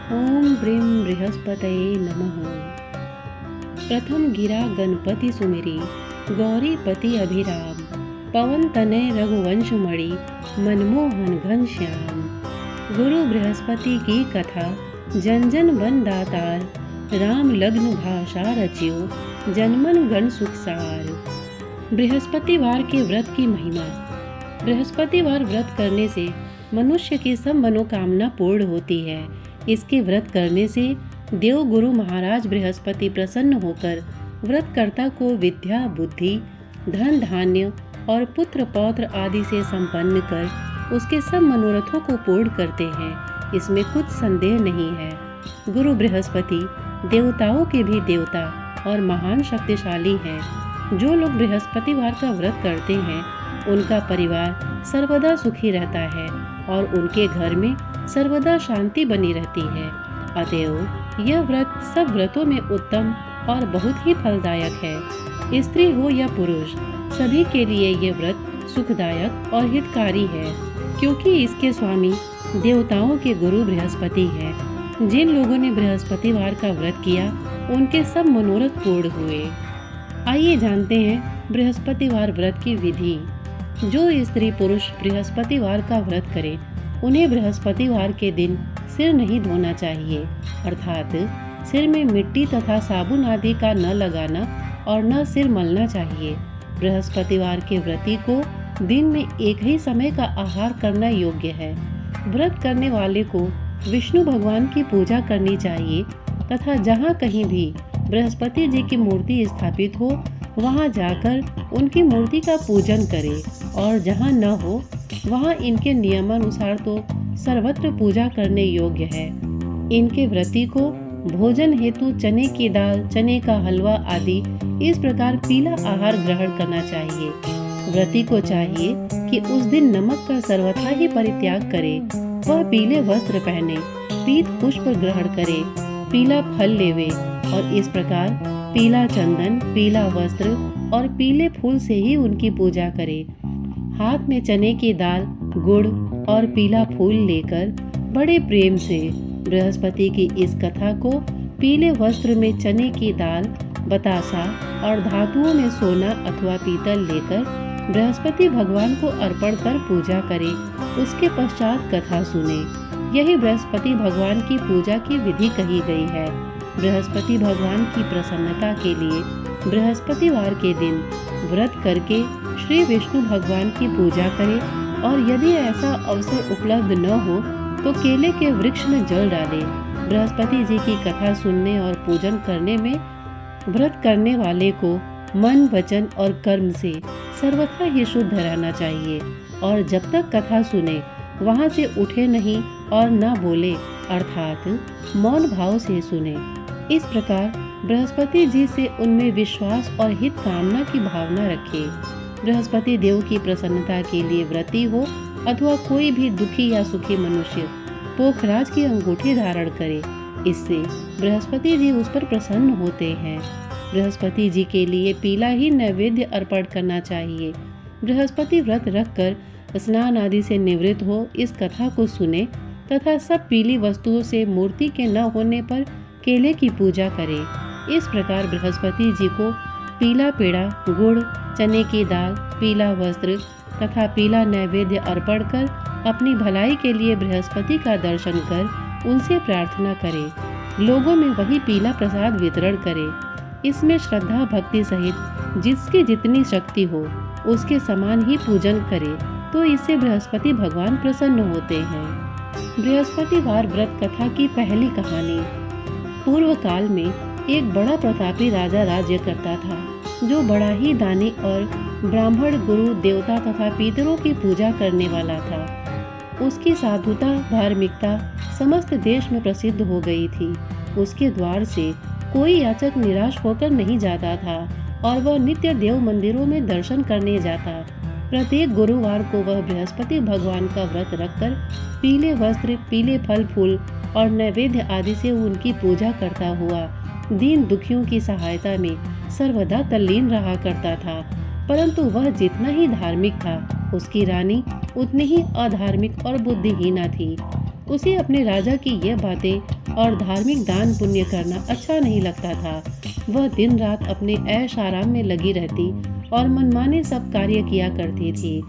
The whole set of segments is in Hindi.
ओम ब्रीं बृहस्पतये नमः। प्रथम गिरा गणपति सुमिरी, गौरीपति अभिराम। पवन तनय रघुवंश मणि, मनमोहन घनश्याम। गुरु बृहस्पति की कथा, जन जन वन दातार। राम लग्न भाषा रचियो, जनमन गण सुखसार। बृहस्पतिवार के व्रत की महिमा। बृहस्पतिवार व्रत करने से मनुष्य की सब मनोकामना पूर्ण होती है। इसके व्रत करने से देव गुरु महाराज बृहस्पति प्रसन्न होकर व्रतकर्ता को विद्या, बुद्धि, धन, धान्य और पुत्र पौत्र आदि से संपन्न कर उसके सब मनोरथों को पूर्ण करते हैं। इसमें कुछ संदेह नहीं है। गुरु बृहस्पति देवताओं के भी देवता और महान शक्तिशाली हैं। जो लोग बृहस्पतिवार का व्रत करते हैं उनका परिवार सर्वदा सुखी रहता है और उनके घर में सर्वदा शांति बनी रहती है। अतएव यह व्रत सब व्रतों में उत्तम और बहुत ही फलदायक है। स्त्री हो या पुरुष, सभी के लिए यह व्रत सुखदायक और हितकारी है, क्योंकि इसके स्वामी देवताओं के गुरु बृहस्पति हैं। जिन लोगों ने बृहस्पतिवार का व्रत किया उनके सब मनोरथ पूर्ण हुए। आइए जानते हैं बृहस्पतिवार व्रत की विधि। जो स्त्री पुरुष बृहस्पतिवार का व्रत करे उन्हें बृहस्पतिवार के दिन सिर नहीं धोना चाहिए, अर्थात सिर में मिट्टी तथा साबुन आदि का न लगाना और न सिर मलना चाहिए। बृहस्पतिवार के व्रती को दिन में एक ही समय का आहार करना योग्य है। व्रत करने वाले को विष्णु भगवान की पूजा करनी चाहिए तथा जहाँ कहीं भी बृहस्पति जी की मूर्ति स्थापित हो वहाँ जाकर उनकी मूर्ति का पूजन करे, और जहाँ न हो वहाँ इनके नियमानुसार तो सर्वत्र पूजा करने योग्य है। इनके व्रती को भोजन हेतु चने की दाल, चने का हलवा आदि इस प्रकार पीला आहार ग्रहण करना चाहिए। व्रती को चाहिए कि उस दिन नमक का सर्वथा ही परित्याग करे। वह पीले वस्त्र पहने, पीत पुष्प ग्रहण करे, पीला फल लेवे और इस प्रकार पीला चंदन, पीला वस्त्र और पीले फूल से ही उनकी पूजा करे। हाथ में चने की दाल, गुड़ और पीला फूल लेकर बड़े प्रेम से बृहस्पति की इस कथा को पीले वस्त्र में चने की दाल, बतासा और धातुओं में सोना अथवा पीतल लेकर बृहस्पति भगवान को अर्पण कर पूजा करे। उसके पश्चात कथा सुने। यही बृहस्पति भगवान की पूजा की विधि कही गई है। बृहस्पति भगवान की प्रसन्नता के लिए बृहस्पतिवार के दिन व्रत करके श्री विष्णु भगवान की पूजा करें, और यदि ऐसा अवसर उपलब्ध न हो तो केले के वृक्ष में जल डालें। बृहस्पति जी की कथा सुनने और पूजन करने में व्रत करने वाले को मन, वचन और कर्म से सर्वथा ही शुद्ध रहना चाहिए, और जब तक कथा सुने वहां से उठे नहीं और न बोले, अर्थात मौन भाव से सुने। इस प्रकार बृहस्पति जी से उनमें विश्वास और हित कामना की भावना रखे। बृहस्पति देव की प्रसन्नता के लिए व्रती हो अथवा कोई भी दुखी या सुखी मनुष्य पोखराज की अंगूठी धारण करे। इससे बृहस्पति जी उस पर प्रसन्न होते हैं। बृहस्पति जी के लिए पीला ही नैवेद्य अर्पण करना चाहिए। बृहस्पति व्रत रखकर स्नान आदि से निवृत्त हो इस कथा को सुने तथा सब पीली वस्तुओं से मूर्ति के न होने पर केले की पूजा करें। इस प्रकार बृहस्पति जी को पीला पेड़ा, गुड़, चने की दाल, पीला वस्त्र तथा पीला नैवेद्य अर्पण कर अपनी भलाई के लिए बृहस्पति का दर्शन कर उनसे प्रार्थना करें। लोगों में वही पीला प्रसाद वितरण करें। इसमें श्रद्धा भक्ति सहित जिसकी जितनी शक्ति हो उसके समान ही पूजन करें, तो इससे बृहस्पति भगवान प्रसन्न होते हैं। बृहस्पतिवार व्रत कथा की पहली कहानी। पूर्व काल में एक बड़ा प्रतापी राजा राज्य करता था, जो बड़ा ही दानी और ब्राह्मण, गुरु, देवता तथा पितरों की पूजा करने वाला था। उसकी साधुता, धार्मिकता समस्त देश में प्रसिद्ध हो गई थी। उसके द्वार से कोई याचक निराश होकर नहीं जाता था और वह नित्य देव मंदिरों में दर्शन करने जाता। प्रत्येक गुरुवार को वह बृहस्पति भगवान का व्रत रखकर पीले वस्त्र, पीले फल फूल और नैवेद्य आदि से उनकी पूजा करता हुआ दीन दुखियों की सहायता में सर्वदा तल्लीन रहा करता था। परंतु वह जितना ही धार्मिक था, उसकी रानी उतनी ही अधार्मिक और बुद्धिहीना थी। उसे अपने राजा की यह बातें और धार्मिक दान पुण्य करना अच्छा नहीं लगता था। वह दिन रात अपने ऐश आराम में लगी रहती और मनमाने सब कार्य किया करती थी।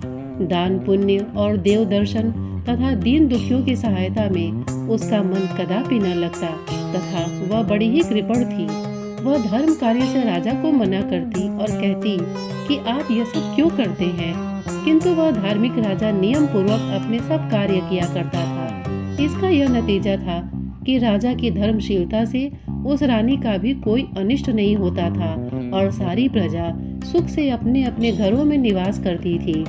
दान पुण्य और देव दर्शन तथा दीन दुखियों की सहायता में उसका मन कदापि न लगता तथा वह बड़ी ही कृपण थी। वह धर्म कार्य से राजा को मना करती और कहती कि आप यह सब क्यों करते हैं, किंतु वह धार्मिक राजा नियम पूर्वक अपने सब कार्य किया करता था। इसका यह नतीजा था कि राजा की धर्मशीलता से उस रानी का भी कोई अनिष्ट नहीं होता था और सारी प्रजा सुख से अपने अपने घरों में निवास करती थी।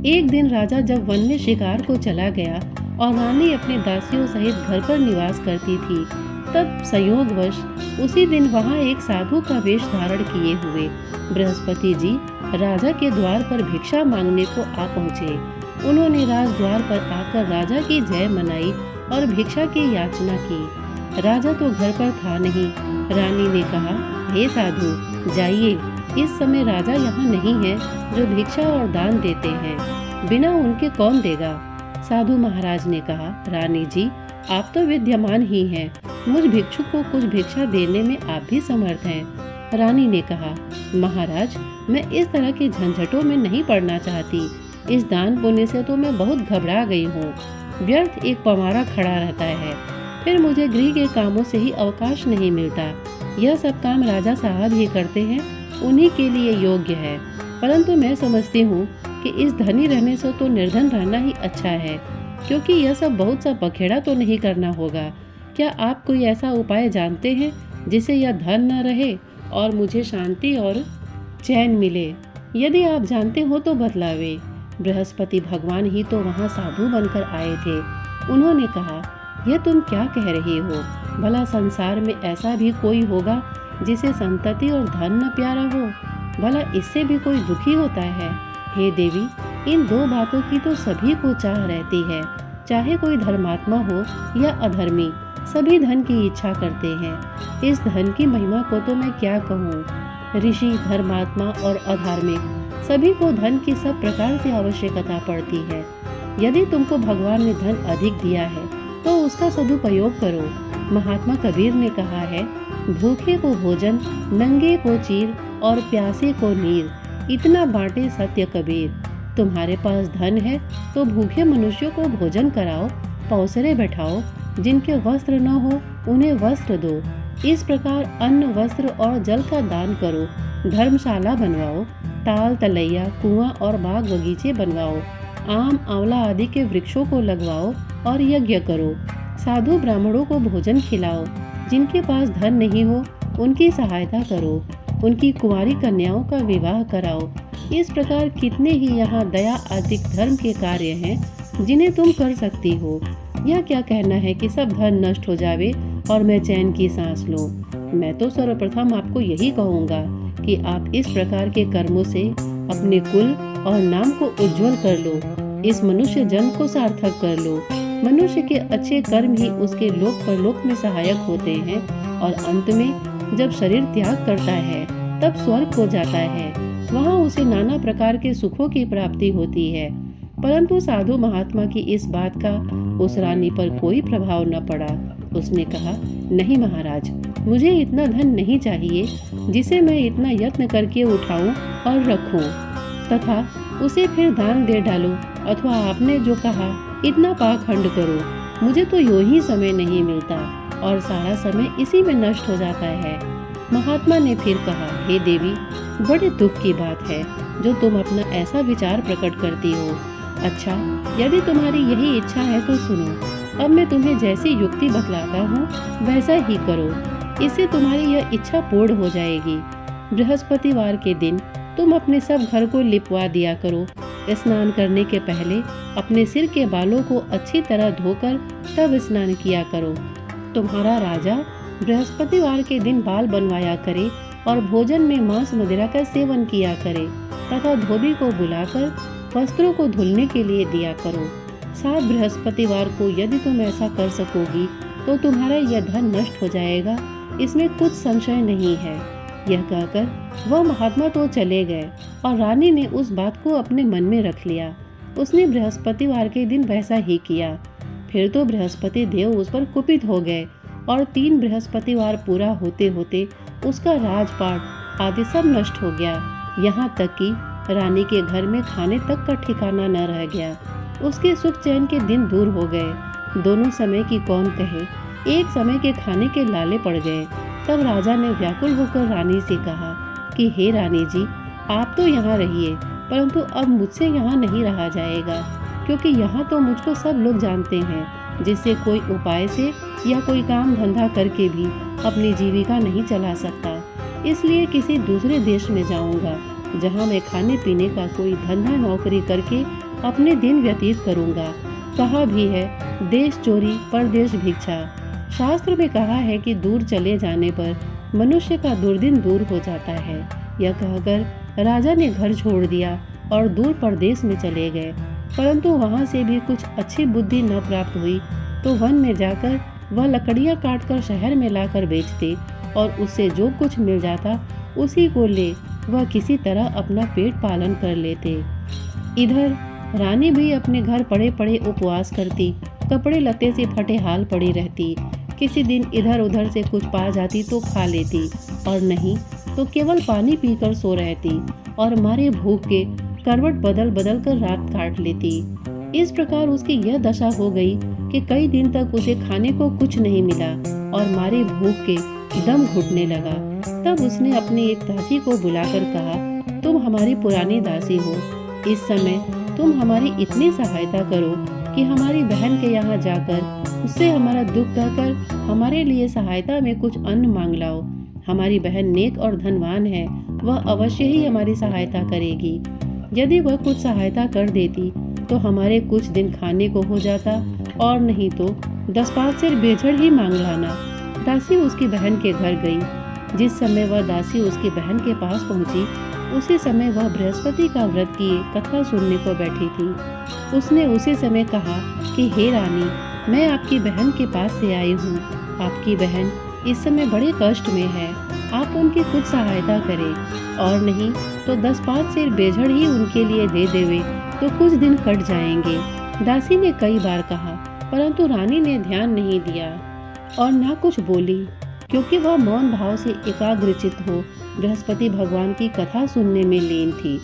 एक दिन राजा जब वन में शिकार को चला गया और रानी अपने दासियों सहित घर पर निवास करती थी, तब संयोगवश उसी दिन वहां एक साधु का वेश धारण किए हुए बृहस्पति जी राजा के द्वार पर भिक्षा मांगने को आ पहुँचे। उन्होंने राजद्वार पर आकर राजा की जय मनाई और भिक्षा की याचना की। राजा तो घर पर था नहीं। रानी ने कहा, हे साधु जाइए, इस समय राजा यहाँ नहीं है जो भिक्षा और दान देते हैं, बिना उनके कौन देगा। साधु महाराज ने कहा, रानी जी आप तो विद्यमान ही हैं, मुझ भिक्षुक को कुछ भिक्षा देने में आप भी समर्थ हैं। रानी ने कहा, महाराज मैं इस तरह के झंझटों में नहीं पड़ना चाहती। इस दान पुण्य से तो मैं बहुत घबरा गई हूँ। व्यर्थ एक पवारा खड़ा रहता है, फिर मुझे गृह के कामों से ही अवकाश नहीं मिलता। यह सब काम राजा साहब ही करते हैं, उन्हीं के लिए योग्य है। परंतु मैं समझती हूँ कि इस धनी रहने से तो निर्धन रहना ही अच्छा है, क्योंकि यह सब बहुत सा बखेड़ा तो नहीं करना होगा। क्या आप कोई ऐसा उपाय जानते हैं जिससे यह धन न रहे और मुझे शांति और चैन मिले? यदि आप जानते हो तो बतलावे। बृहस्पति भगवान ही तो वहाँ साधु बनकर आए थे। उन्होंने कहा, यह तुम क्या कह रही हो? भला संसार में ऐसा भी कोई होगा जिसे संतति और धन न प्यारा हो? भला इससे भी कोई दुखी होता है? हे देवी, इन दो बातों की तो सभी को चाह रहती है, चाहे कोई धर्मात्मा हो या अधर्मी, सभी धन की इच्छा करते हैं। इस धन की महिमा को तो मैं क्या कहूँ। ऋषि, धर्मात्मा और अधार्मिक सभी को धन की सब प्रकार से आवश्यकता पड़ती है। यदि तुमको भगवान ने धन अधिक दिया है तो उसका सदुपयोग करो। महात्मा कबीर ने कहा है, भूखे को भोजन, नंगे को चीर और प्यासे को नीर, इतना बांटे सत्य कबीर। तुम्हारे पास धन है तो भूखे मनुष्यों को भोजन कराओ, पौसरे बैठाओ, जिनके वस्त्र न हो उन्हें वस्त्र दो। इस प्रकार अन्न, वस्त्र और जल का दान करो। धर्मशाला बनवाओ, ताल तलैया, कुआं और बाग बगीचे बनवाओ। आम, आंवला आदि के वृक्षों को लगवाओ और यज्ञ करो। साधु ब्राह्मणों को भोजन खिलाओ। जिनके पास धन नहीं हो उनकी सहायता करो। उनकी कुंवारी कन्याओं का विवाह कराओ। इस प्रकार कितने ही यहाँ दया आदि धर्म के कार्य हैं जिन्हें तुम कर सकती हो। यह क्या कहना है कि सब धन नष्ट हो जावे और मैं चैन की सांस लूं। मैं तो सर्वप्रथम आपको यही कहूँगा कि आप इस प्रकार के कर्मों से अपने कुल और नाम को उज्जवल कर लो, इस मनुष्य जन्म को सार्थक कर लो। मनुष्य के अच्छे कर्म ही उसके लोक परलोक में सहायक होते हैं और अंत में जब शरीर त्याग करता है तब स्वर्ग को जाता है। वहाँ उसे नाना प्रकार के सुखों की प्राप्ति होती है। परंतु साधु महात्मा की इस बात का उस रानी पर कोई प्रभाव न पड़ा। उसने कहा, नहीं महाराज, मुझे इतना धन नहीं चाहिए जिसे मैं इतना यत्न करके उठाऊं और रखूं तथा उसे फिर दान दे डालूं, अथवा आपने जो कहा इतना पाखंड करो। मुझे तो यूं ही समय नहीं मिलता और सारा समय इसी में नष्ट हो जाता है। महात्मा ने फिर कहा, हे देवी, बड़े दुख की बात है जो तुम अपना ऐसा विचार प्रकट करती हो। अच्छा, यदि तुम्हारी यही इच्छा है तो सुनो। अब मैं तुम्हें जैसी युक्ति बतलाता हूँ वैसा ही करो, इससे तुम्हारी यह इच्छा पूर्ण हो जाएगी। बृहस्पतिवार के दिन तुम अपने सब घर को लिपवा दिया करो। स्नान करने के पहले अपने सिर के बालों को अच्छी तरह धोकर तब स्नान किया करो। तुम्हारा राजा बृहस्पतिवार के दिन बाल बनवाया करे और भोजन में मांस मदिरा का सेवन किया करे तथा धोबी को बुलाकर वस्त्रों को धुलने के लिए दिया करो। 7 बृहस्पतिवार को यदि तुम ऐसा कर सकोगी तो तुम्हारा यह धन नष्ट हो जाएगा, इसमें कुछ संशय नहीं है। यह कहकर वह महात्मा तो चले गए और रानी ने उस बात को अपने मन में रख लिया। उसने बृहस्पतिवार के दिन वैसा ही किया। फिर तो बृहस्पति देव उस पर कुपित हो गए और 3 बृहस्पतिवार पूरा होते होते उसका राजपाट आदि सब नष्ट हो गया। यहाँ तक कि रानी के घर में खाने तक का ठिकाना न रह गया। उसके सुख चैन के दिन दूर हो गए। दोनों समय की कौन कहे, एक समय के खाने के लाले पड़ गए। तब राजा ने व्याकुल होकर रानी से कहा कि हे रानी जी, आप तो यहाँ रहिए, परंतु अब मुझसे यहाँ नहीं रहा जाएगा, क्योंकि यहाँ तो मुझको सब लोग जानते हैं, जिससे कोई उपाय से या कोई काम धंधा करके भी अपनी जीविका नहीं चला सकता। इसलिए किसी दूसरे देश में जाऊंगा, जहाँ मैं खाने पीने का कोई धंधा नौकरी करके अपने दिन व्यतीत करूंगा। कहा भी है, देश चोरी परदेश भिक्षा। शास्त्र में कहा है कि दूर चले जाने पर मनुष्य का दुर्दिन दूर हो जाता है। यह कहकर राजा ने घर छोड़ दिया और दूर परदेश में चले गए। परंतु वहाँ से भी कुछ अच्छी बुद्धि न प्राप्त हुई तो वन में जाकर वह लकड़ियाँ काटकर शहर में लाकर बेचते और उससे जो कुछ मिल जाता उसी को ले वह किसी तरह अपना पेट पालन कर लेते। इधर रानी भी अपने घर पड़े पड़े उपवास करती, कपड़े लत्ते से फटे हाल पड़ी रहती। किसी दिन इधर उधर से कुछ पा जाती तो खा लेती, और नहीं तो केवल पानी पीकर सो रहती और मारे भूख के करवट बदल बदल कर रात काट लेती। इस प्रकार उसकी यह दशा हो गई कि कई दिन तक उसे खाने को कुछ नहीं मिला और मारे भूख के दम घुटने लगा। तब उसने अपनी एक दासी को बुलाकर कहा, तुम हमारी पुरानी दासी हो, इस समय तुम हमारी इतनी सहायता करो कि हमारी बहन के यहाँ जाकर उससे हमारा दुख कहकर हमारे लिए सहायता में कुछ अन्न मांग लाओ। हमारी बहन नेक और धनवान है, वह अवश्य ही हमारी सहायता करेगी। यदि वह कुछ सहायता कर देती तो हमारे कुछ दिन खाने को हो जाता, और नहीं तो 10-5 सेर बेझड़ ही मांग लाना। दासी उसकी बहन के घर गई। जिस समय वह दासी उसकी बहन के पास पहुंची, उसी समय वह बृहस्पति का व्रत किए कथा सुनने को बैठी थी। उसने उसी समय कहा कि हे रानी, मैं आपकी बहन के पास से आई हूँ। आपकी बहन इस समय बड़े कष्ट में है, आप उनकी कुछ सहायता करें, और नहीं तो 10-5 सेर बेझड़ ही उनके लिए दे देवे तो कुछ दिन कट जाएंगे। दासी ने कई बार कहा, परंतु रानी ने ध्यान नहीं दिया और ना कुछ बोली, क्योंकि वह मौन भाव से एकाग्रचित हो बृहस्पति भगवान की कथा सुनने में लीन थी।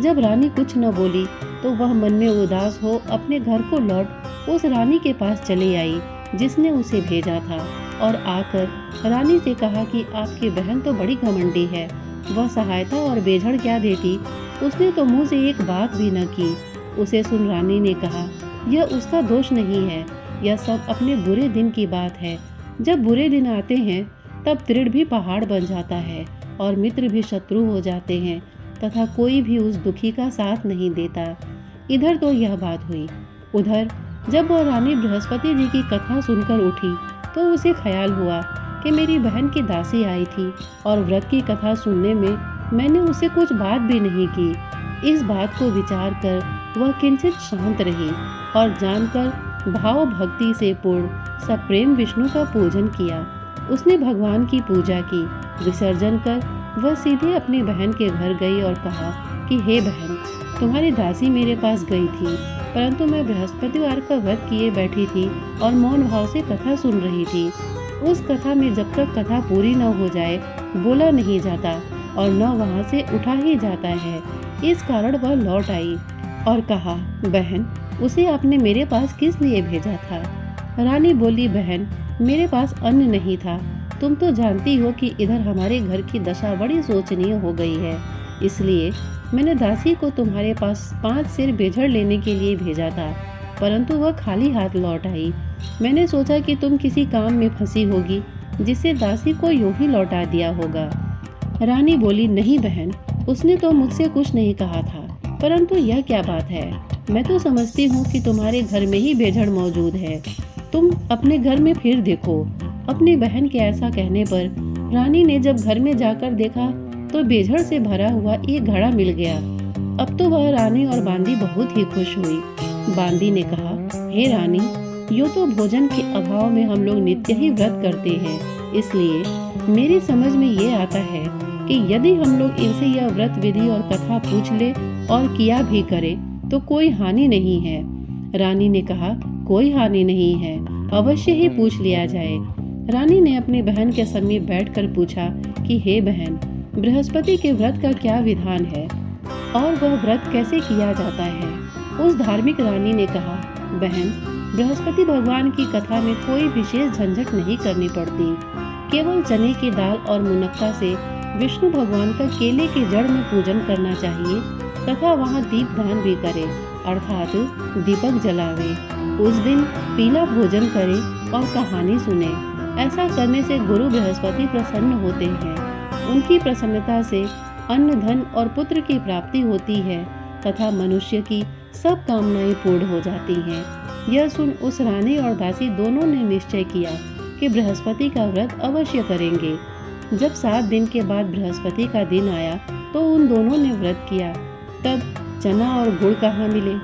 जब रानी कुछ न बोली तो वह मन में उदास हो अपने घर को लौट उस रानी के पास चली आई जिसने उसे भेजा था, और आकर रानी से कहा कि आपकी बहन तो बड़ी घमंडी है, वह सहायता और बेझड़ क्या देती, उसने तो मुँह से एक बात भी न की। उसे सुन रानी ने कहा, यह उसका दोष नहीं है, यह सब अपने बुरे दिन की बात है। जब बुरे दिन आते हैं तब तृण भी पहाड़ बन जाता है और मित्र भी शत्रु हो जाते हैं, तथा कोई भी उस दुखी का साथ नहीं देता। इधर तो यह बात हुई। उधर जब वह रानी बृहस्पति जी की कथा सुनकर उठी तो उसे ख्याल हुआ कि मेरी बहन की दासी आई थी और व्रत की कथा सुनने में मैंने उसे कुछ बात भी नहीं की। इस बात को विचार कर वह किंचित शांत रही और जानकर भाव भक्ति से पूर्ण सप्रेम विष्णु का पूजन किया। उसने भगवान की पूजा की। विसर्जन कर वह सीधे अपनी बहन के घर गई और कहा कि हे बहन, तुम्हारी दासी मेरे पास गई थी, परंतु मैं बृहस्पतिवार का व्रत किए बैठी थी और मौन भाव से कथा सुन रही थी। उस कथा में जब तक कथा पूरी न हो जाए बोला नहीं जाता और न वहाँ से उठा ही जाता है। इस कारण वह लौट आई और कहा, बहन, उसे आपने मेरे पास किस लिए भेजा था? रानी बोली, बहन, मेरे पास अन्न नहीं था। तुम तो जानती हो कि इधर हमारे घर की दशा बड़ी शोचनीय हो गई है, इसलिए मैंने दासी को तुम्हारे पास 5 सेर बेझड़ लेने के लिए भेजा था, परंतु वह खाली हाथ लौट आई। मैंने सोचा कि तुम किसी काम में फंसी होगी, जिससे दासी को यूं ही लौटा दिया होगा। रानी बोली, नहीं बहन, उसने तो मुझसे कुछ नहीं कहा था, परंतु यह क्या बात है? मैं तो समझती हूँ कि तुम्हारे घर में ही बेझड़ मौजूद है। तुम अपने घर में फिर देखो। अपनी बहन के ऐसा कहने पर रानी ने जब घर में जाकर देखा तो बेझड़ से भरा हुआ एक घड़ा मिल गया। अब तो वह रानी और बांदी बहुत ही खुश हुई। बांदी ने कहा, हे रानी, यूँ तो भोजन के अभाव में हम लोग नित्य ही व्रत करते हैं, इसलिए मेरी समझ में ये आता है कि यदि हम लोग इनसे यह व्रत विधि और कथा पूछ ले और किया भी करें तो कोई हानि नहीं है। रानी ने कहा, कोई हानि नहीं है, अवश्य ही पूछ लिया जाए। रानी ने अपनी बहन के समीप बैठकर पूछा कि हे बहन, बृहस्पति के व्रत का क्या विधान है और वह व्रत कैसे किया जाता है। उस धार्मिक रानी ने कहा, बहन, बृहस्पति भगवान की कथा में कोई विशेष झंझट नहीं करनी पड़ती। केवल चने की दाल और मुनक्का से विष्णु भगवान का केले की जड़ में पूजन करना चाहिए तथा वहाँ दीपदान भी करे, अर्थात दीपक जलावे। उस दिन पीला भोजन करे और कहानी सुने। ऐसा करने से गुरु बृहस्पति प्रसन्न होते हैं। उनकी प्रसन्नता से अन्न, धन और पुत्र की प्राप्ति होती है तथा मनुष्य की सब कामनाएं पूर्ण हो जाती हैं। यह सुन उस रानी और दासी दोनों ने निश्चय किया कि बृहस्पति का व्रत अवश्य करेंगे। जब 7 दिन के बाद बृहस्पति का दिन आया तो उन दोनों ने व्रत किया। तब चना और गुड़ कहाँ मिले,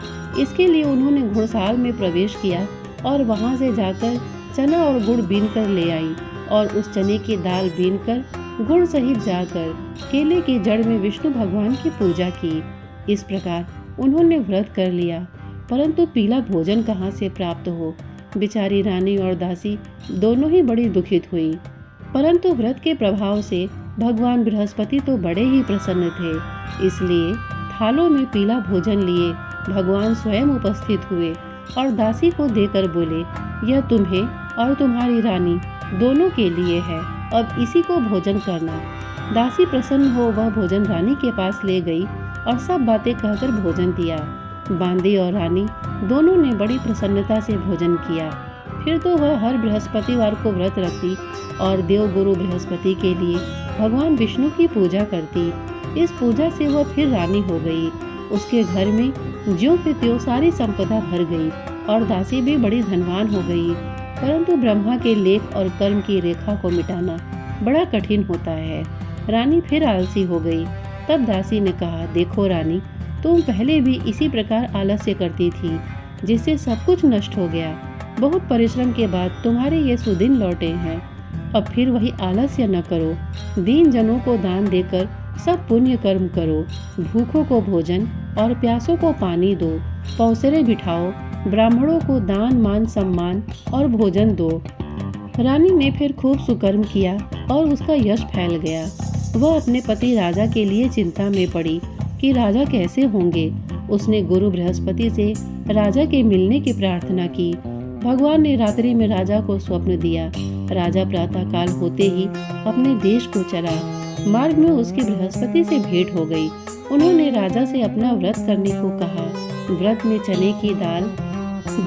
इसके लिए उन्होंने घुड़साल में प्रवेश किया और वहां से जाकर चना और गुड़ बीन कर ले आई और उस चने की दाल बीन कर गुड़ सहित जाकर केले की जड़ में विष्णु भगवान की पूजा की। इस प्रकार उन्होंने व्रत कर लिया, परंतु पीला भोजन कहाँ से प्राप्त हो। बेचारी रानी और दासी दोनों ही बड़ी दुखित हुई। परंतु व्रत के प्रभाव से भगवान बृहस्पति तो बड़े ही प्रसन्न थे, इसलिए थालों में पीला भोजन लिए भगवान स्वयं उपस्थित हुए और दासी को देकर बोले, यह तुम्हें और तुम्हारी रानी दोनों के लिए है, अब इसी को भोजन करना। दासी प्रसन्न हो वह भोजन रानी के पास ले गई और सब बातें कहकर भोजन दिया। बांदी और रानी दोनों ने बड़ी प्रसन्नता से भोजन किया। फिर तो वह हर बृहस्पतिवार को व्रत रखती और देवगुरु बृहस्पति के लिए भगवान विष्णु की पूजा करती। इस पूजा से वह फिर रानी हो गई। उसके घर में ज्यों के त्यों सारी संपदा भर गई और दासी भी बड़ी धनवान हो गई। परंतु ब्रह्मा के लेख और कर्म की रेखा को मिटाना बड़ा कठिन होता है। रानी फिर आलसी हो गई। तब दासी ने कहा, देखो रानी, तुम पहले भी इसी प्रकार आलस्य करती थी, जिससे सब कुछ नष्ट हो गया। बहुत परिश्रम के बाद तुम्हारे ये सुदिन लौटे हैं। अब फिर वही आलस्य न करो। दीन जनों को दान देकर सब पुण्य कर्म करो। भूखों को भोजन और प्यासों को पानी दो। पौसरे बिठाओ। ब्राह्मणों को दान, मान, सम्मान और भोजन दो। रानी ने फिर खूब सुकर्म किया और उसका यश फैल गया। वह अपने पति राजा के लिए चिंता में पड़ी कि राजा कैसे होंगे। उसने गुरु बृहस्पति से राजा के मिलने की प्रार्थना की। भगवान ने रात्रि में राजा को स्वप्न दिया। राजा प्रातः काल होते ही अपने देश को चला। मार्ग में उसकी बृहस्पति से भेंट हो गई। उन्होंने राजा से अपना व्रत करने को कहा। व्रत में चने की दाल,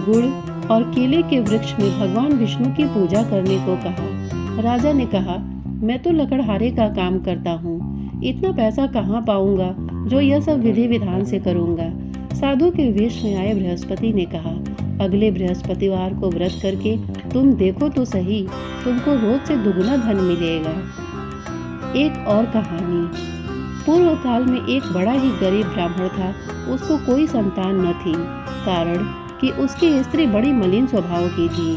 गुड़ और केले के वृक्ष में भगवान विष्णु की पूजा करने को कहा। राजा ने कहा, मैं तो लकड़हारे का काम करता हूँ, इतना पैसा कहाँ पाऊंगा जो यह सब विधि विधान से करूंगा। साधु के वेश में आए बृहस्पति ने कहा, अगले बृहस्पतिवार को व्रत करके तुम देखो तो सही, तुमको रोज से दुगुना धन मिलेगा। एक और कहानी। पूर्व काल में एक बड़ा ही गरीब ब्राह्मण था। उसको कोई संतान न थी, कारण कि उसकी स्त्री बड़ी मलिन स्वभाव की थी।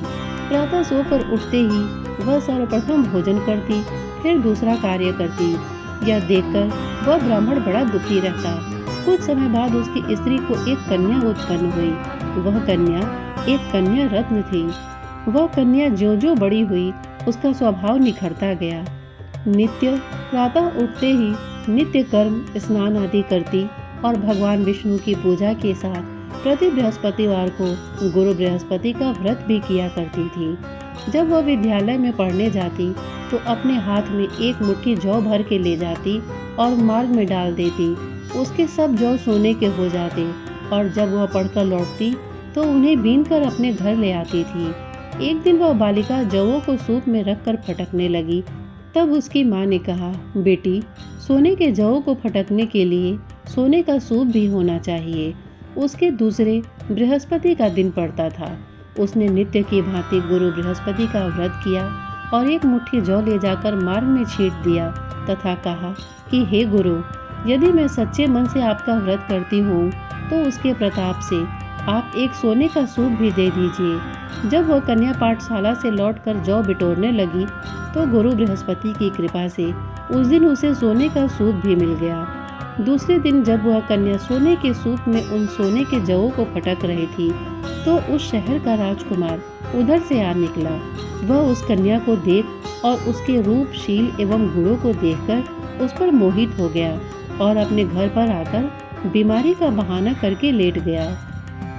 प्रातः सोकर उठते ही वह सर्वप्रथम भोजन करती, फिर दूसरा कार्य करती। यह देखकर वह ब्राह्मण बड़ा दुखी रहता। कुछ समय बाद उसकी स्त्री को एक कन्या उत्पन्न हुई। वह कन्या एक कन्या रत्न थी। वह कन्या ज्यों-ज्यों बड़ी हुई, उसका स्वभाव निखरता गया। नित्य प्रातः उठते ही नित्य कर्म, स्नान आदि करती और भगवान विष्णु की पूजा के साथ प्रति बृहस्पतिवार को गुरु बृहस्पति का व्रत भी किया करती थी। जब वह विद्यालय में पढ़ने जाती तो अपने हाथ में एक मुट्ठी जौ भर के ले जाती और मार्ग में डाल देती। उसके सब जौ सोने के हो जाते और जब वह पढ़कर लौटती तो उन्हें बीन कर अपने घर ले आती थी। एक दिन वह बालिका जौओं को सूप में रखकर फटकने लगी। तब उसकी माँ ने कहा, बेटी, सोने के जौओं को फटकने के लिए सोने का सूप भी होना चाहिए। उसके दूसरे बृहस्पति का दिन पड़ता था। उसने नित्य की भांति गुरु बृहस्पति का व्रत किया और एक मुट्ठी जौ ले जाकर मार्ग में छींट दिया तथा कहा कि हे गुरु, यदि मैं सच्चे मन से आपका व्रत करती हूँ तो उसके प्रताप से आप एक सोने का सूप भी दे दीजिए। जब वह कन्या पाठशाला से लौटकर जौ बिटोरने लगी तो गुरु बृहस्पति की कृपा से उस दिन उसे सोने का सूप भी मिल गया। दूसरे दिन जब वह कन्या सोने के सूप में उन सोने के जौओं को फटक रही थी तो उस शहर का राजकुमार उधर से आ निकला। वह उस कन्या को देख और उसके रूप, शील एवं गुणों को देखकर उस पर मोहित हो गया और अपने घर पर आकर बीमारी का बहाना करके लेट गया।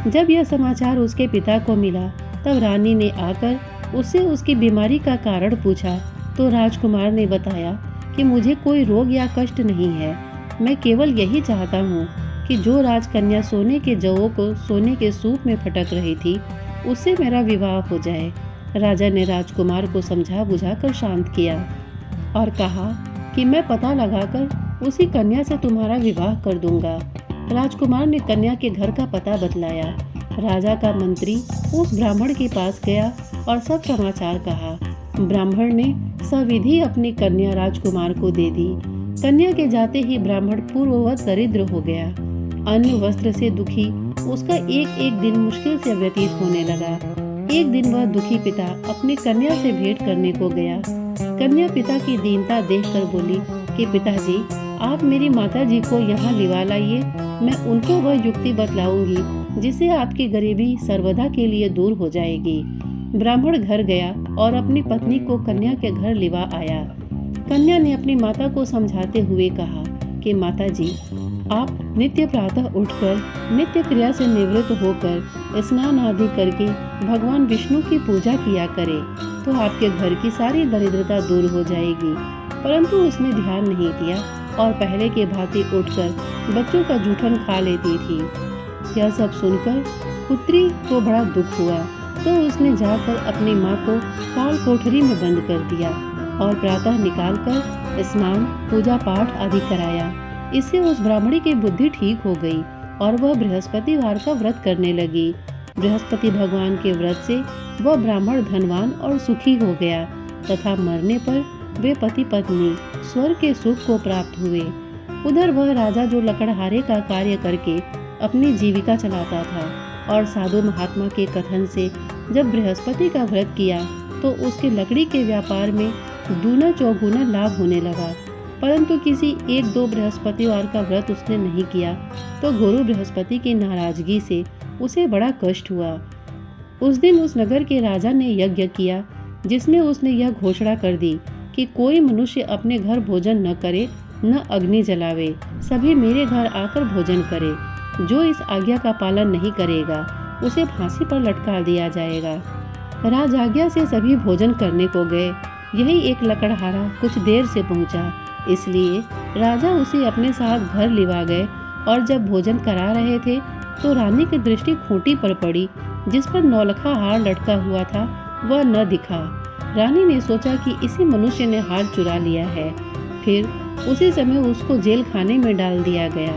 जब यह समाचार उसके पिता को मिला तब रानी ने आकर उससे उसकी बीमारी का कारण पूछा तो राजकुमार ने बताया कि मुझे कोई रोग या कष्ट नहीं है, मैं केवल यही चाहता हूँ कि जो राजकन्या सोने के जवों को सोने के सूप में फटक रही थी उससे मेरा विवाह हो जाए। राजा ने राजकुमार को समझा बुझाकर शांत किया और कहा कि मैं पता लगाकर उसी कन्या से तुम्हारा विवाह कर दूंगा। राजकुमार ने कन्या के घर का पता बतलाया। राजा का मंत्री उस ब्राह्मण के पास गया और सब समाचार कहा। ब्राह्मण ने सविधि अपनी कन्या राजकुमार को दे दी। कन्या के जाते ही ब्राह्मण पूर्ववत दरिद्र हो गया। अन्न वस्त्र से दुखी उसका एक एक दिन मुश्किल से व्यतीत होने लगा। एक दिन वह दुखी पिता अपनी कन्या से भेंट करने को गया। कन्या पिता की दीनता देखकर बोली कि पिताजी, आप मेरी माताजी को यहाँ लिवा लाइए, मैं उनको वह युक्ति बतलाऊंगी जिससे आपकी गरीबी सर्वदा के लिए दूर हो जाएगी। ब्राह्मण घर गया और अपनी पत्नी को कन्या के घर लिवा आया। कन्या ने अपनी माता को समझाते हुए कहा कि माताजी, आप नित्य प्रातः उठकर नित्य क्रिया से निवृत्त होकर स्नान आदि करके भगवान विष्णु की पूजा किया करें तो आपके घर की सारी दरिद्रता दूर हो जाएगी। परंतु उसने ध्यान नहीं दिया और पहले के भांति उठकर बच्चों का जूठन खा लेती थी। यह सब सुनकर पुत्री को बड़ा दुख हुआ तो उसने जाकर अपनी माँ को काल कोठरी में बंद कर दिया और प्रातः निकालकर स्नान, पूजा पाठ आदि कराया। इससे उस ब्राह्मणी की बुद्धि ठीक हो गई और वह बृहस्पतिवार का व्रत करने लगी। बृहस्पति भगवान के व्रत से वह ब्राह्मण धनवान और सुखी हो गया तथा मरने पर वे पति पत्नी स्वर्ग के सुख को प्राप्त हुए। उधर वह राजा जो लकड़हारे का कार्य करके अपनी जीविका चलाता था और साधु महात्मा के कथन से जब बृहस्पति का व्रत किया तो उसके लकड़ी के व्यापार में दूना चौगुना लाभ होने लगा। परंतु किसी एक दो बृहस्पतिवार का व्रत उसने नहीं किया तो गुरु बृहस्पति की नाराजगी से उसे बड़ा कष्ट हुआ। उस दिन उस नगर के राजा ने यज्ञ किया जिसमें उसने यह घोषणा कर दी कि कोई मनुष्य अपने घर भोजन न करे, न अग्नि जलावे, सभी मेरे घर आकर भोजन करे। जो इस आज्ञा का पालन नहीं करेगा उसे फांसी पर लटका दिया जाएगा। राजआज्ञा से सभी भोजन करने को गए। यही एक लकड़हारा कुछ देर से पहुंचा, इसलिए राजा उसे अपने साथ घर लिवा गए और जब भोजन करा रहे थे तो रानी की दृष्टि खूंटी पर पड़ी जिस पर नौलखा हार लटका हुआ था, वह न दिखा। रानी ने सोचा कि इसी मनुष्य ने हार चुरा लिया है। फिर उसी समय उसको जेल खाने में डाल दिया गया।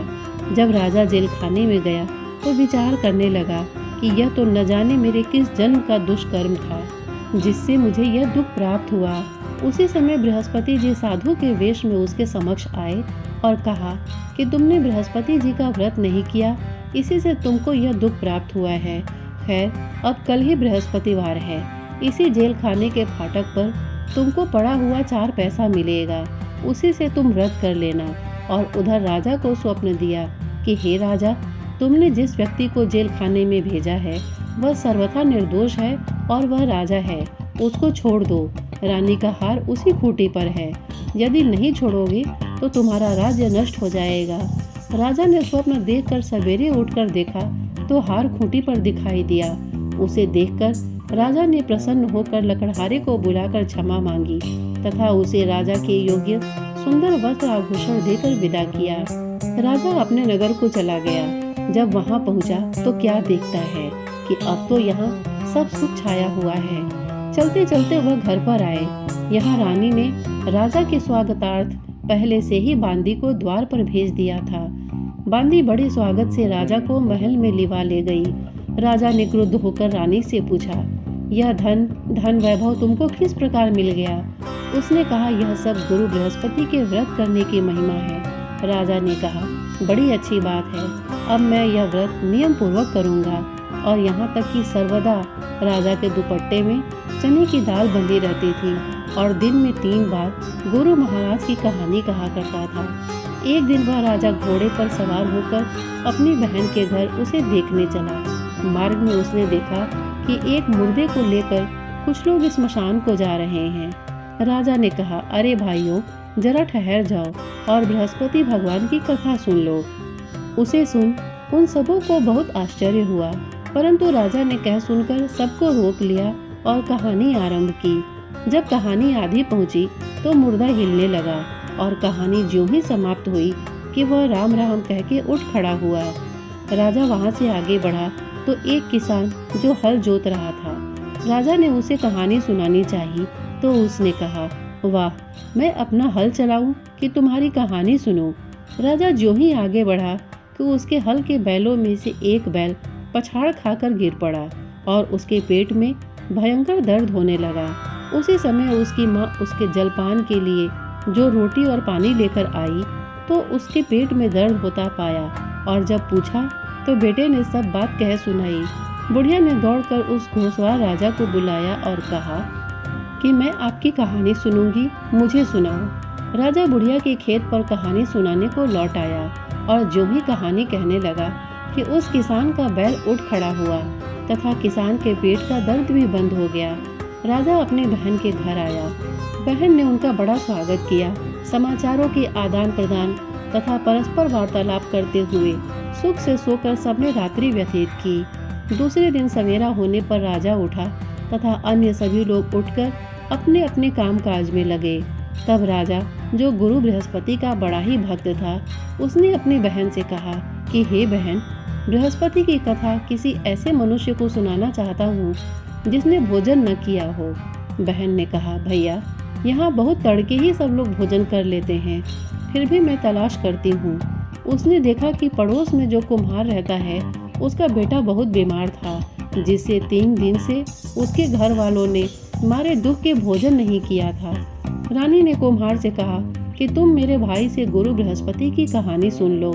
जब राजा जेल खाने में गया तो विचार करने लगा कि यह तो न जाने मेरे किस जन्म का दुष्कर्म था जिससे मुझे यह दुख प्राप्त हुआ। उसी समय बृहस्पति जी साधु के वेश में उसके समक्ष आए और कहा कि तुमने बृहस्पति जी का व्रत नहीं किया, इसी से तुमको यह दुख प्राप्त हुआ है। खैर, अब कल ही बृहस्पतिवार है, इसी जेल खाने के फाटक पर तुमको पड़ा हुआ 4 पैसा मिलेगा, उसी से तुम व्रत कर लेना। और उधर राजा को स्वप्न दिया कि हे राजा, तुमने जिस व्यक्ति को जेल खाने में भेजा है वह सर्वथा निर्दोष है और वह राजा है, उसको छोड़ दो। रानी का हार उसी खूंटी पर है, यदि नहीं छोड़ोगे तो तुम्हारा राज्य नष्ट हो जाएगा। राजा ने स्वप्न देखकर सवेरे उठकर देखा तो हार खूंटी पर दिखाई दिया। उसे देखकर राजा ने प्रसन्न होकर लकड़हारे को बुलाकर क्षमा मांगी तथा उसे राजा के योग्य सुंदर वस्त्र आभूषण देकर विदा किया। राजा अपने नगर को चला गया। जब वहां पहुंचा तो क्या देखता है कि अब तो यहाँ सब सुख छाया हुआ है। चलते चलते वह घर पर आए। यहाँ रानी ने राजा के स्वागतार्थ पहले से ही बांदी को द्वार पर भेज दिया था। बांदी बड़े स्वागत से राजा को महल में लिवा ले गई। राजा ने क्रुद्ध होकर रानी से पूछा, यह धन वैभव तुमको किस प्रकार मिल गया? उसने कहा, यह सब गुरु बृहस्पति के व्रत करने की महिमा है। राजा ने कहा, बड़ी अच्छी बात है, अब मैं यह व्रत नियम पूर्वक करूँगा। और यहाँ तक कि सर्वदा राजा के दुपट्टे में चने की दाल बंधी रहती थी और दिन में 3 बार गुरु महाराज की कहानी कहा करता था। एक दिन वह राजा घोड़े पर सवार होकर अपनी बहन के घर उसे देखने चला। मार्ग में उसने देखा कि एक मुर्दे को लेकर कुछ लोग स्मशान को जा रहे हैं। राजा ने कहा, अरे भाइयों, जरा ठहर जाओ और बृहस्पति भगवान की कथा सुन लो। उसे सुन उन सबों को बहुत आश्चर्य हुआ, परंतु राजा ने कह सुनकर सबको रोक लिया और कहानी आरंभ की। जब कहानी आधी पहुंची तो मुर्दा हिलने लगा और कहानी ज्यों ही समाप्त हुई कि वह राम राम कह के उठ खड़ा हुआ। राजा वहां से आगे बढ़ा तो एक किसान जो हल जोत रहा था, राजा ने उसे कहानी सुनानी चाहिए तो उसने कहा, वाह, मैं अपना हल चलाऊं कि तुम्हारी कहानी सुनूं। राजा ज्यों ही आगे बढ़ा कि उसके हल के बैलों में से एक बैल पछाड़ खाकर गिर पड़ा और उसके पेट में भयंकर दर्द होने लगा। उसी समय उसकी माँ उसके जलपान के लिए जो रोटी और पानी लेकर आई तो उसके पेट में दर्द होता पाया और जब पूछा तो बेटे ने सब बात कह सुनाई। बुढ़िया ने दौड़कर उस घोड़सवार राजा को बुलाया और कहा कि मैं आपकी कहानी सुनूंगी, मुझे सुनाओ। राजा बुढ़िया के खेत पर कहानी सुनाने को लौट आया और जो ही कहानी कहने लगा कि उस किसान का बैल उठ खड़ा हुआ तथा किसान के पेट का दर्द भी बंद हो गया। राजा अपने बहन के घर आया। बहन ने उनका बड़ा स्वागत किया। समाचारों के आदान प्रदान तथा परस्पर वार्तालाप करते हुए सुख से सोकर सबने रात्रि व्यतीत की। दूसरे दिन सवेरा होने पर राजा उठा तथा अन्य सभी लोग उठकर अपने अपने कामकाज में लगे। तब राजा, जो गुरु बृहस्पति का बड़ा ही भक्त था, उसने अपनी बहन से कहा कि हे बहन, बृहस्पति की कथा किसी ऐसे मनुष्य को सुनाना चाहता हूँ जिसने भोजन न किया हो। बहन ने कहा, भैया, यहाँ बहुत तड़के ही सब लोग भोजन कर लेते हैं, फिर भी मैं तलाश करती हूँ। उसने देखा कि पड़ोस में जो कुम्हार रहता है उसका बेटा बहुत बीमार था, जिससे 3 दिन से उसके घर वालों ने मारे दुख के भोजन नहीं किया था। रानी ने कुम्हार से कहा कि तुम मेरे भाई से गुरु बृहस्पति की कहानी सुन लो,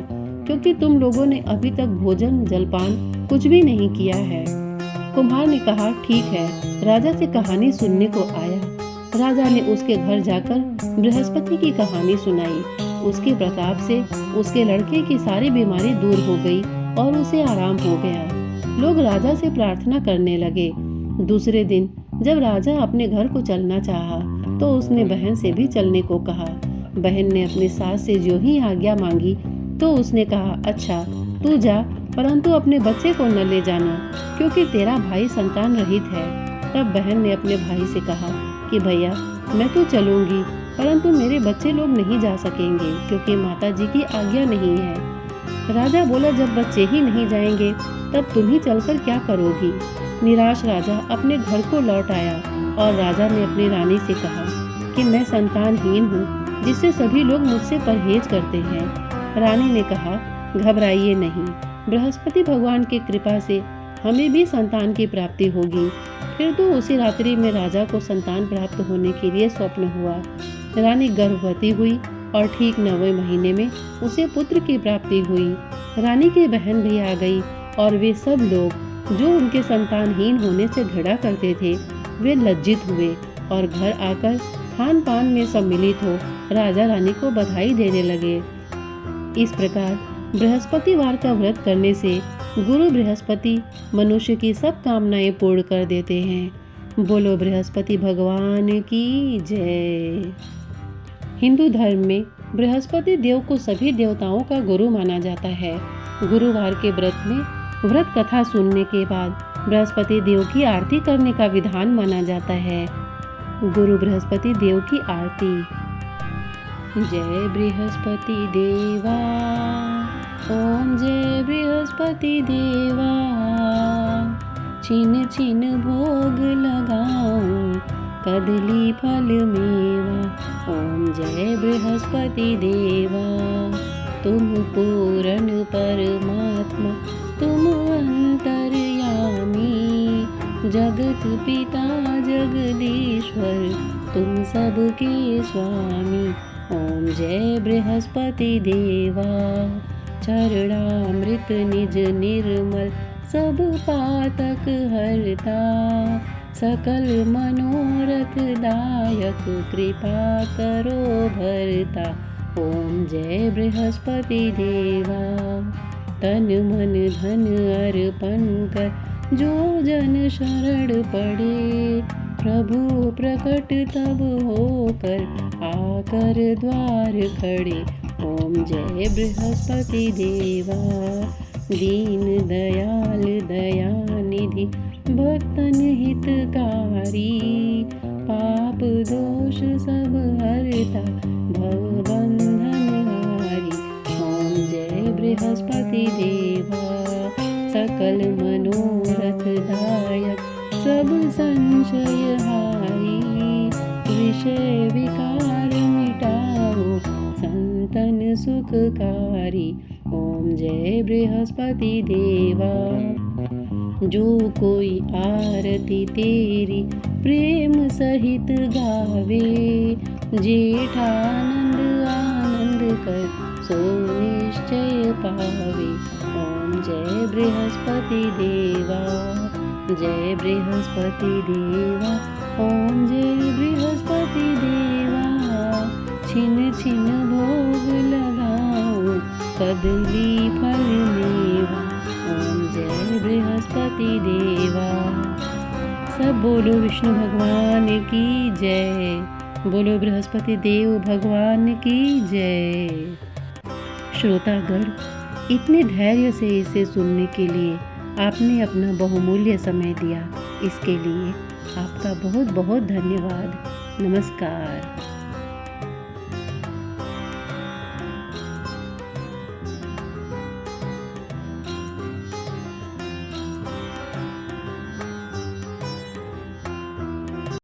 क्योंकि तुम लोगों ने अभी तक भोजन जलपान कुछ भी नहीं किया है। कुम्हार ने कहा, ठीक है। राजा से कहानी सुनने को आया। राजा ने उसके घर जाकर बृहस्पति की कहानी सुनाई। उसके प्रताप से उसके लड़के की सारी बीमारी दूर हो गई और उसे आराम हो गया। लोग राजा से प्रार्थना करने लगे। दूसरे दिन जब राजा अपने घर को चलना चाहा तो उसने बहन से भी चलने को कहा। बहन ने अपनी सास से जो ही आज्ञा मांगी तो उसने कहा, अच्छा तू जा, परंतु अपने बच्चे को न ले जाना, क्योंकि तेरा भाई संतान रहित है। तब बहन ने अपने भाई से कहा कि भैया, मैं तो चलूंगी, परंतु मेरे बच्चे लोग नहीं जा सकेंगे, क्योंकि माता जी की आज्ञा नहीं है। राजा बोला, जब बच्चे ही नहीं जाएंगे तब तुम ही चलकर क्या करोगी। निराश राजा अपने घर को लौट आया और राजा ने अपनी रानी से कहा कि मैं संतानहीन हूँ, जिससे सभी लोग मुझसे परहेज करते हैं। रानी ने कहा, घबराइए नहीं, बृहस्पति भगवान की कृपा से हमें भी संतान की प्राप्ति होगी। फिर तो उसी रात्रि में राजा को संतान प्राप्त होने के लिए स्वप्न हुआ। रानी गर्भवती हुई और ठीक 9वें महीने में उसे पुत्र की प्राप्ति हुई। रानी की बहन भी आ गई और वे सब लोग जो उनके संतानहीन होने से घृणा करते थे, वे लज्जित हुए और घर आकर खान पान में सम्मिलित हो राजा रानी को बधाई देने लगे। इस प्रकार बृहस्पतिवार का व्रत करने से गुरु बृहस्पति मनुष्य की सब कामनाएं पूर्ण कर देते हैं। बोलो बृहस्पति भगवान की जय। हिंदू धर्म में बृहस्पति देव को सभी देवताओं का गुरु माना जाता है। गुरुवार के व्रत में व्रत कथा सुनने के बाद बृहस्पति देव की आरती करने का विधान माना जाता है। गुरु बृहस्पति देव की आरती। जय बृहस्पति देवा, ओम जय बृहस्पति देवा। छिन छिन भोग लगाऊं, कदली फल मेवा। ओम जय बृहस्पति देवा। तुम पूर्ण परमात्मा, तुम अंतर्यामी, जगत पिता जगदीश्वर, तुम सबके स्वामी। ओम जय बृहस्पति देवा। चरणामृत निज निर्मल, सब पातक हरता, सकल मनोरथ दायक, कृपा करो भरता। ओम जय बृहस्पति देवा। तन मन धन अर्पण कर, जो जन शरण पड़े, प्रभु प्रकट तब होकर आकर द्वार खड़े। ओम जय बृहस्पति देवा, दीन दयाल दयानिधि, भक्तन हितकारी, पाप दोष सब हरता, भव बंधन हारी। ओम जय बृहस्पति देवा, सकल मनोरथ दायक, सब संशय हारी, विषय विकार मिटाओ, संतन सुखकारी। ओम जय बृहस्पति देवा, जो कोई आरती तेरी प्रेम सहित गावे, जेठानंद आनंद कर सो निश्चय पावे। ओम जय बृहस्पति देवा, जय बृहस्पति देवा, ओम जय बृहस्पति देवा। छिन छिन भोग लगाओ, कदली फल मेवा। ओम जय बृहस्पति देवा। सब बोलो विष्णु भगवान की जय, बोलो बृहस्पति देव भगवान की जय। श्रोतागण, इतने धैर्य से इसे सुनने के लिए आपने अपना बहुमूल्य समय दिया, इसके लिए आपका बहुत बहुत धन्यवाद। नमस्कार।